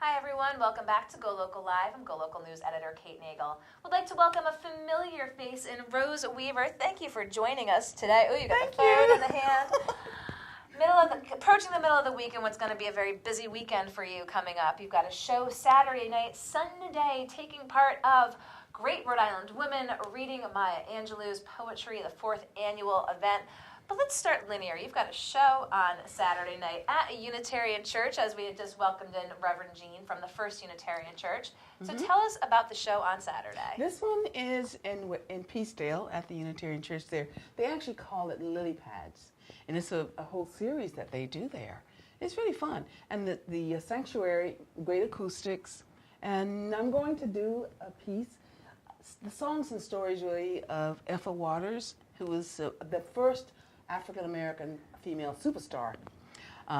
Hi everyone, welcome back to GoLocal Live. I'm GoLocal News Editor Kate Nagel. Would like to welcome a familiar face in Rose Weaver. Thank you for joining us today. Oh, you got the phone in the hand. Approaching the middle of the week and what's going to be a very busy weekend for you coming up. You've got a show Saturday night, Sunday, taking part of Great Rhode Island Women reading Maya Angelou's poetry, the 4th annual event. But let's start linear. You've got a show on Saturday night at a Unitarian church, as we had just welcomed in Reverend Jean from the First Unitarian Church. So tell us about the show on Saturday. This one is in Peacedale at the Unitarian Church there. They actually call it Lily Pads, and it's a whole series that they do there. It's really fun. And the sanctuary, great acoustics, and I'm going to do a piece, the songs and stories really of Ethel Waters, who was the first African-American female superstar.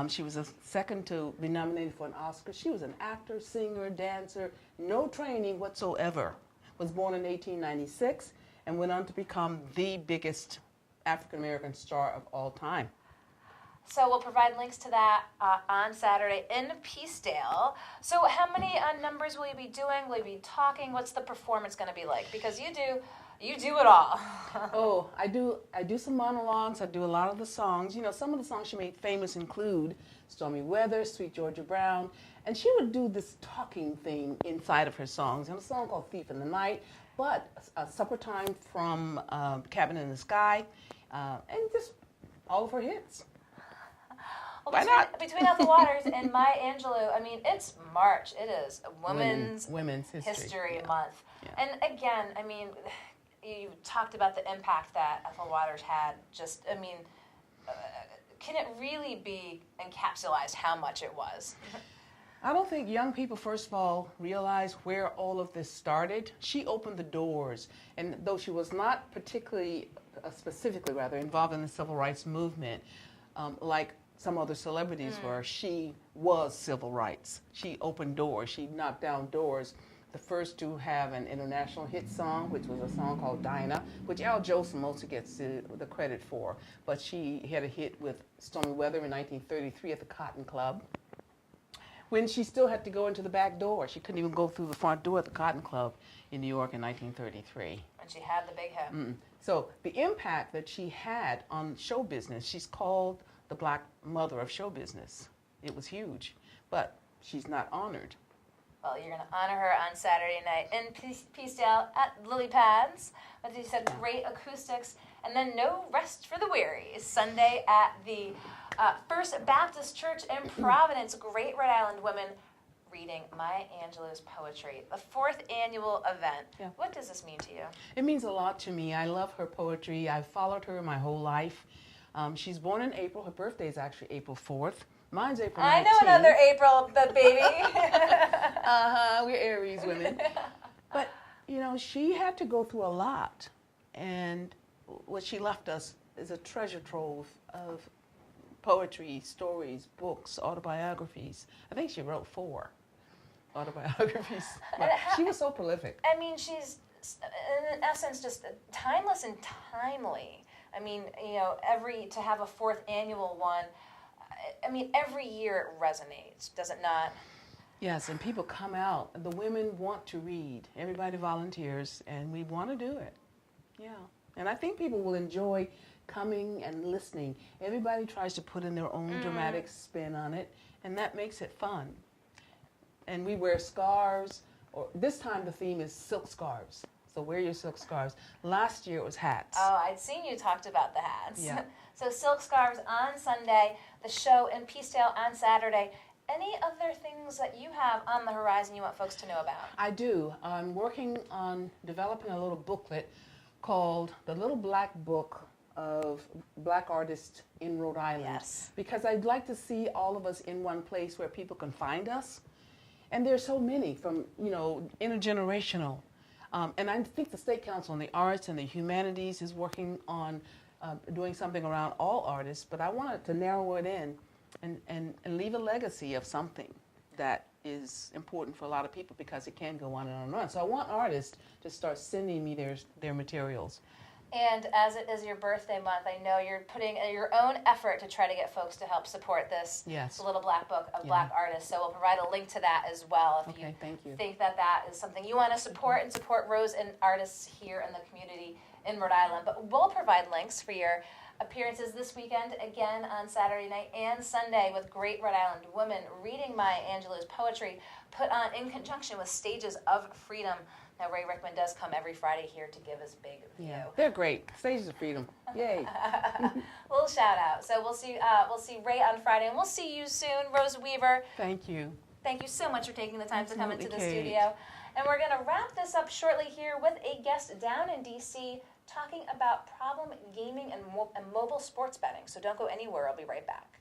She was the second to be nominated for an Oscar. She was an actor, singer, dancer, no training whatsoever. Was born in 1896 and went on to become the biggest African-American star of all time. So we'll provide links to that on Saturday in Peacedale. So how many numbers will you be doing? Will you be talking? What's the performance going to be like? Because you do it all. Oh, I do some monologues. I do a lot of the songs. You know, some of the songs she made famous include Stormy Weather, Sweet Georgia Brown, and she would do this talking thing inside of her songs. And a song called Thief in the Night, but Supper Time from Cabin in the Sky, and just all of her hits. Well, between Ethel Waters and Maya Angelou, I mean, it's March. It is Women's History Month. Yeah. And again, I mean, you talked about the impact that Ethel Waters had. Just, I mean, can it really be encapsulated how much it was? I don't think young people, first of all, realize where all of this started. She opened the doors, and though she was not specifically involved in the civil rights movement, like some other celebrities were, she was civil rights. She opened doors. She knocked down doors. The first to have an international hit song, which was a song called Dinah, which Al Jolson mostly gets the credit for. But she had a hit with Stormy Weather in 1933 at the Cotton Club, when she still had to go into the back door. She couldn't even go through the front door at the Cotton Club in New York in 1933. And she had the big hit. So the impact that she had on show business, she's called the Black Mother of show business. It was huge, but she's not honored. Well, you're going to honor her on Saturday night in Peacedale at Lily Pads. As you said, great acoustics. And then no rest for the weary is Sunday at the First Baptist Church in Providence. Great Rhode Island Women reading Maya Angelou's poetry. The 4th annual event. Yeah. What does this mean to you? It means a lot to me. I love her poetry. I've followed her my whole life. She's born in April. Her birthday is actually April 4th. Mine's April 19th. I know another April, the baby. We're Aries women. But, you know, she had to go through a lot. And what she left us is a treasure trove of poetry, stories, books, autobiographies. I think she wrote 4 autobiographies. But she was so prolific. I mean, she's, in essence, just timeless and timely. I mean, you know, to have a 4th annual one, I mean, every year it resonates, does it not? Yes, and people come out. The women want to read. Everybody volunteers, and we want to do it. Yeah. And I think people will enjoy coming and listening. Everybody tries to put in their own dramatic spin on it, and that makes it fun. And we wear scarves, or this time the theme is silk scarves. So wear your silk scarves. Last year it was hats. Oh, I'd seen you talked about the hats. Yeah. So silk scarves on Sunday, the show in Peacedale on Saturday. Any other things that you have on the horizon you want folks to know about? I do. I'm working on developing a little booklet called The Little Black Book of Black Artists in Rhode Island. Yes. Because I'd like to see all of us in one place where people can find us. And there's so many from, you know, intergenerational. And I think the State Council on the Arts and the Humanities is working on doing something around all artists, but I wanted to narrow it in and leave a legacy of something that is important for a lot of people, because it can go on and on and on. So I want artists to start sending me their materials. And as it is your birthday month, I know you're putting your own effort to try to get folks to help support this Yes. Little Black Book of Yeah. Black artists. So we'll provide a link to that as well if Okay, thank you. think that that is something you want to support and support Rose and artists here in the community in Rhode Island. But we'll provide links for your appearances this weekend, again on Saturday night and Sunday, with great Rhode Island women reading Maya Angelou's poetry, put on in conjunction with Stages of Freedom. Now, Ray Rickman does come every Friday here to give us big view. Yeah, they're great. Stages of Freedom. Yay. Little shout out. So we'll see Ray on Friday, and we'll see you soon, Rose Weaver. Thank you. Thank you so much for taking the time to come into the Absolutely, Kate. studio. And we're going to wrap this up shortly here with a guest down in D.C. talking about problem gaming and mobile sports betting. So don't go anywhere. I'll be right back.